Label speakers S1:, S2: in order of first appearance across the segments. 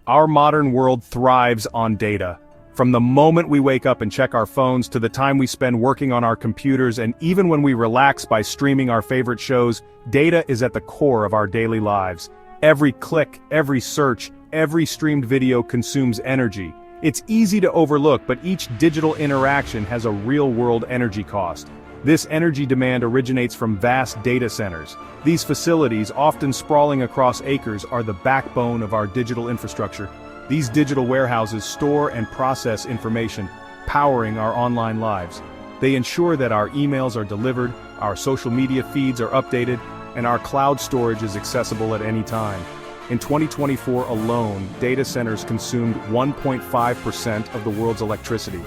S1: Our modern world thrives on data. From the moment we wake up and check our phones to the time we spend working on our computers and even when we relax by streaming our favorite shows, data is at the core of our daily lives. Every click, every search, every streamed video consumes energy. It's easy to overlook, but each digital interaction has a real-world energy cost. This energy demand originates from vast data centers. These facilities, often sprawling across acres, are the backbone of our digital infrastructure. These digital warehouses store and process information, powering our online lives. They ensure that our emails are delivered, our social media feeds are updated, and our cloud storage is accessible at any time. In 2024 alone, data centers consumed 1.5% of the world's electricity.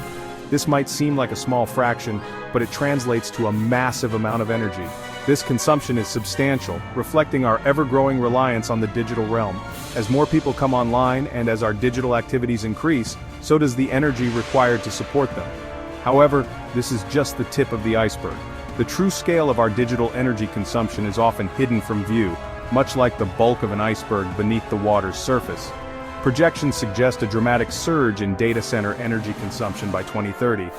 S1: This might seem like a small fraction, but it translates to a massive amount of energy. This consumption is substantial, reflecting our ever-growing reliance on the digital realm. As more people come online and as our digital activities increase, so does the energy required to support them. However, this is just the tip of the iceberg. The true scale of our digital energy consumption is often hidden from view, much like the bulk of an iceberg beneath the water's surface. Projections suggest a dramatic surge in data center energy consumption by 2030.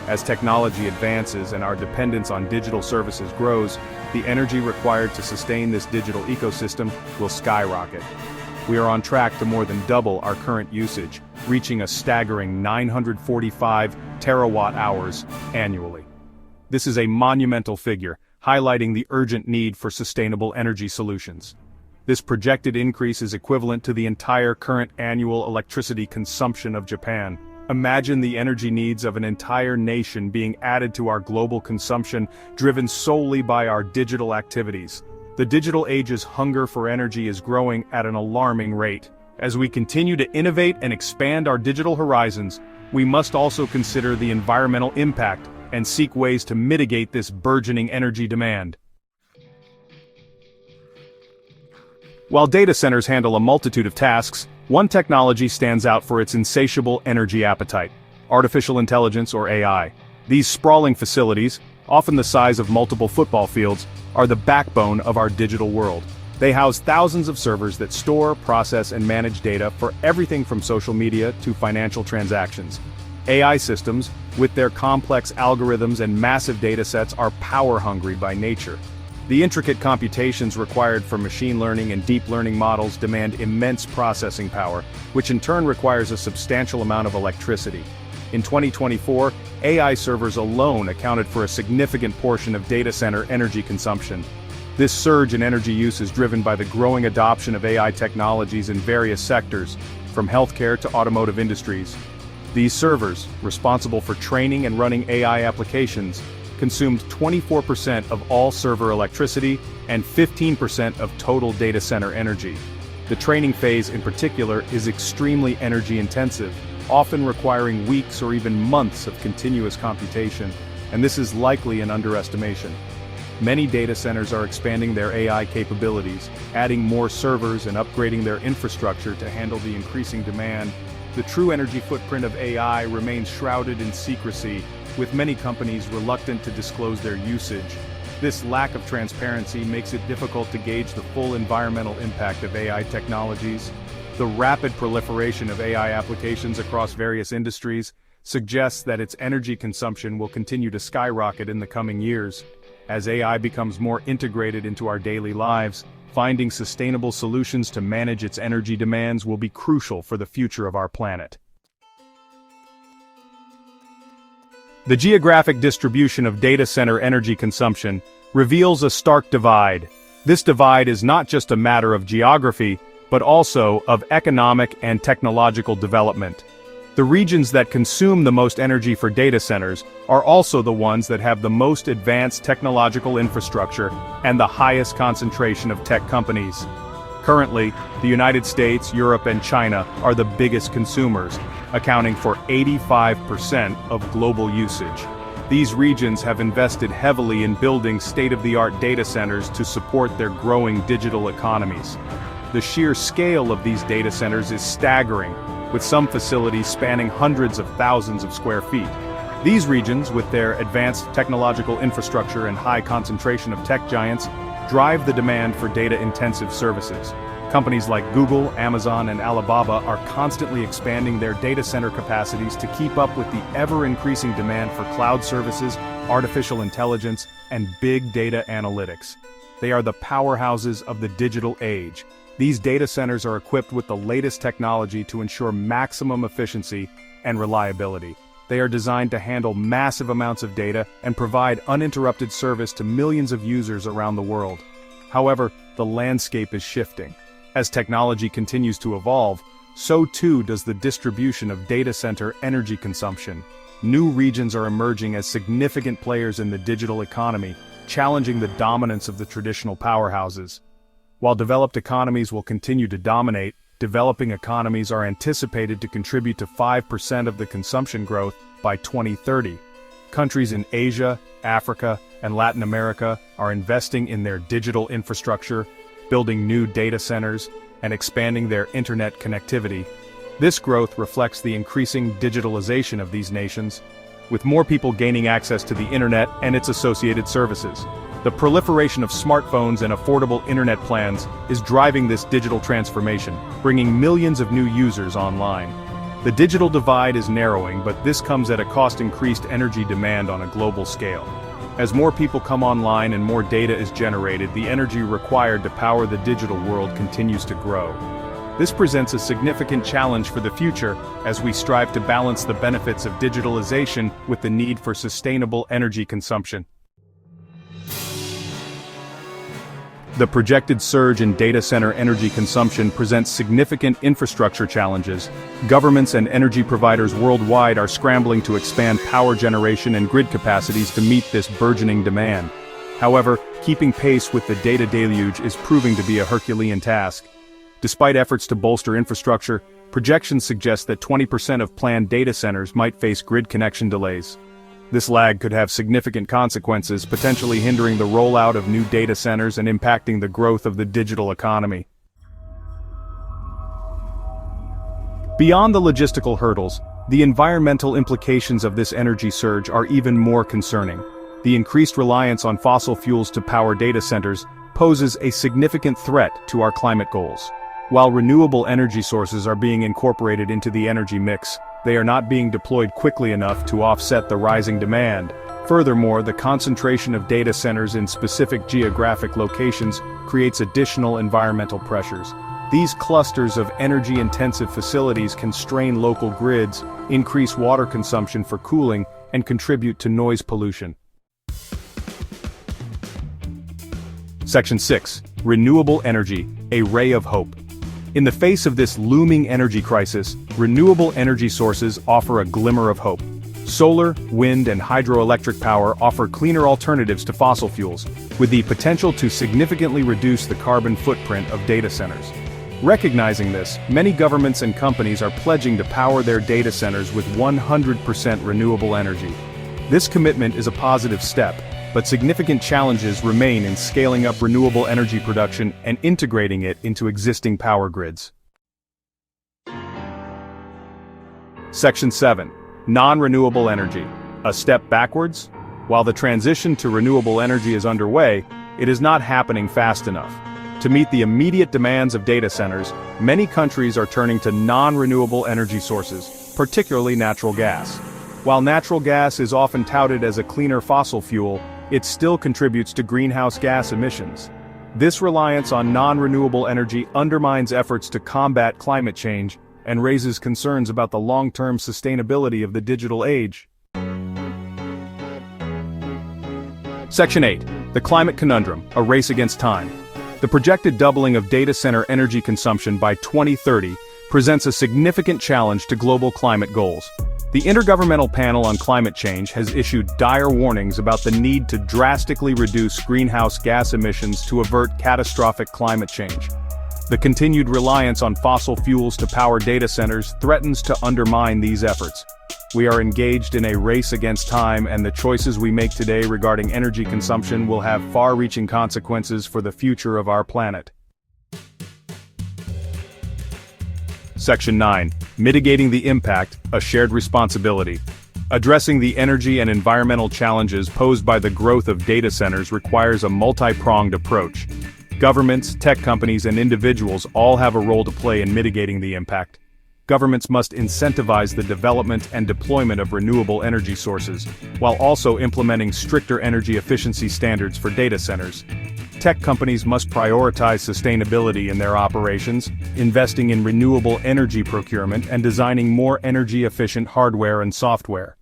S1: As technology advances and our dependence on digital services grows, the energy required to sustain this digital ecosystem will skyrocket. We are on track to more than double our current usage, reaching a staggering 945 terawatt-hours annually. This is a monumental figure, highlighting the urgent need for sustainable energy solutions. This projected increase is equivalent to the entire current annual electricity consumption of Japan. Imagine the energy needs of an entire nation being added to our global consumption, driven solely by our digital activities. The digital age's hunger for energy is growing at an alarming rate. As we continue to innovate and expand our digital horizons, we must also consider the environmental impact and seek ways to mitigate this burgeoning energy demand. While data centers handle a multitude of tasks, one technology stands out for its insatiable energy appetite: artificial intelligence, or AI. These sprawling facilities, often the size of multiple football fields, are the backbone of our digital world. They house thousands of servers that store, process, and manage data for everything from social media to financial transactions. AI systems, with their complex algorithms and massive datasets, are power-hungry by nature. The intricate computations required for machine learning and deep learning models demand immense processing power, which in turn requires a substantial amount of electricity. In 2024, AI servers alone accounted for a significant portion of data center energy consumption. This surge in energy use is driven by the growing adoption of AI technologies in various sectors, from healthcare to automotive industries. These servers, responsible for training and running AI applications, consumed 24% of all server electricity and 15% of total data center energy. The training phase in particular is extremely energy intensive, often requiring weeks or even months of continuous computation, and this is likely an underestimation. Many data centers are expanding their AI capabilities, adding more servers and upgrading their infrastructure to handle the increasing demand. The true energy footprint of AI remains shrouded in secrecy, with many companies reluctant to disclose their usage. This lack of transparency makes it difficult to gauge the full environmental impact of AI technologies. The rapid proliferation of AI applications across various industries suggests that its energy consumption will continue to skyrocket in the coming years. As AI becomes more integrated into our daily lives, finding sustainable solutions to manage its energy demands will be crucial for the future of our planet. The geographic distribution of data center energy consumption reveals a stark divide. This divide is not just a matter of geography, but also of economic and technological development. The regions that consume the most energy for data centers are also the ones that have the most advanced technological infrastructure and the highest concentration of tech companies. Currently, the United States, Europe, and China are the biggest consumers, accounting for 85% of global usage. These regions have invested heavily in building state-of-the-art data centers to support their growing digital economies. The sheer scale of these data centers is staggering, with some facilities spanning hundreds of thousands of square feet. These regions, with their advanced technological infrastructure and high concentration of tech giants, drive the demand for data-intensive services. Companies like Google, Amazon, and Alibaba are constantly expanding their data center capacities to keep up with the ever-increasing demand for cloud services, artificial intelligence, and big data analytics. They are the powerhouses of the digital age. These data centers are equipped with the latest technology to ensure maximum efficiency and reliability. They are designed to handle massive amounts of data and provide uninterrupted service to millions of users around the world. However, the landscape is shifting. As technology continues to evolve, so too does the distribution of data center energy consumption. New regions are emerging as significant players in the digital economy, challenging the dominance of the traditional powerhouses. While developed economies will continue to dominate, developing economies are anticipated to contribute to 5% of the consumption growth by 2030. Countries in Asia, Africa, and Latin America are investing in their digital infrastructure, building new data centers, and expanding their internet connectivity. This growth reflects the increasing digitalization of these nations, with more people gaining access to the internet and its associated services. The proliferation of smartphones and affordable internet plans is driving this digital transformation, bringing millions of new users online. The digital divide is narrowing, but this comes at a cost: increased energy demand on a global scale. As more people come online and more data is generated, the energy required to power the digital world continues to grow. This presents a significant challenge for the future as we strive to balance the benefits of digitalization with the need for sustainable energy consumption. The projected surge in data center energy consumption presents significant infrastructure challenges. Governments and energy providers worldwide are scrambling to expand power generation and grid capacities to meet this burgeoning demand. However, keeping pace with the data deluge is proving to be a Herculean task. Despite efforts to bolster infrastructure, projections suggest that 20% of planned data centers might face grid connection delays. This lag could have significant consequences, potentially hindering the rollout of new data centers and impacting the growth of the digital economy. Beyond the logistical hurdles, the environmental implications of this energy surge are even more concerning. The increased reliance on fossil fuels to power data centers poses a significant threat to our climate goals. While renewable energy sources are being incorporated into the energy mix, they are not being deployed quickly enough to offset the rising demand. Furthermore, the concentration of data centers in specific geographic locations creates additional environmental pressures. These clusters of energy-intensive facilities can strain local grids, increase water consumption for cooling, and contribute to noise pollution. Section 6. Renewable energy, a ray of hope. In the face of this looming energy crisis, renewable energy sources offer a glimmer of hope. Solar, wind, and hydroelectric power offer cleaner alternatives to fossil fuels, with the potential to significantly reduce the carbon footprint of data centers. Recognizing this, many governments and companies are pledging to power their data centers with 100% renewable energy. This commitment is a positive step, but significant challenges remain in scaling up renewable energy production and integrating it into existing power grids. Section 7. Non-renewable energy. A step backwards? While the transition to renewable energy is underway, it is not happening fast enough. To meet the immediate demands of data centers, many countries are turning to non-renewable energy sources, particularly natural gas. While natural gas is often touted as a cleaner fossil fuel, it still contributes to greenhouse gas emissions. This reliance on non-renewable energy undermines efforts to combat climate change and raises concerns about the long-term sustainability of the digital age. Section 8. The climate conundrum, a race against time. The projected doubling of data center energy consumption by 2030 presents a significant challenge to global climate goals. The Intergovernmental Panel on Climate Change has issued dire warnings about the need to drastically reduce greenhouse gas emissions to avert catastrophic climate change. The continued reliance on fossil fuels to power data centers threatens to undermine these efforts. We are engaged in a race against time, and the choices we make today regarding energy consumption will have far-reaching consequences for the future of our planet. Section 9. Mitigating the impact, a shared responsibility. Addressing the energy and environmental challenges posed by the growth of data centers requires a multi-pronged approach. Governments, tech companies, and individuals all have a role to play in mitigating the impact. Governments must incentivize the development and deployment of renewable energy sources, while also implementing stricter energy efficiency standards for data centers. Tech companies must prioritize sustainability in their operations, investing in renewable energy procurement and designing more energy-efficient hardware and software.